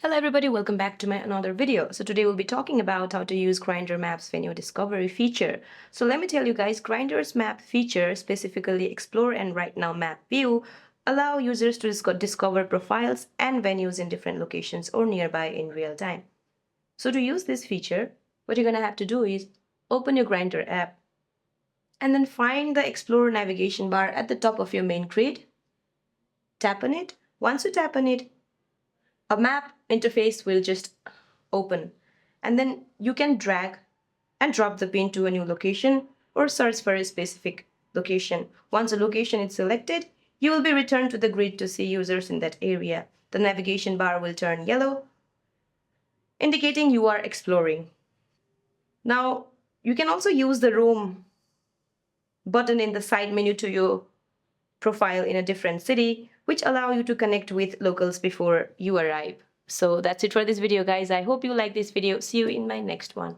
Hello everybody, welcome back to my another video. So today we'll be talking about how to use Grindr Maps venue discovery feature. So let me tell you guys, Grindr's map feature, specifically explore and right now map view, allow users to discover profiles and venues in different locations or nearby in real time. So to use this feature, what you're gonna have to do is open your Grindr app and then find the explore navigation bar at the top of your main grid. Tap on it. Once you tap on it, a map interface will just open, and then you can drag and drop the pin to a new location or search for a specific location. Once a location is selected, you will be returned to the grid to see users in that area. The navigation bar will turn yellow, indicating you are exploring. Now, you can also use the room button in the side menu to your profile in a different city, which allow you to connect with locals before you arrive. So that's it for this video, guys. I hope you like this video. See you in my next one.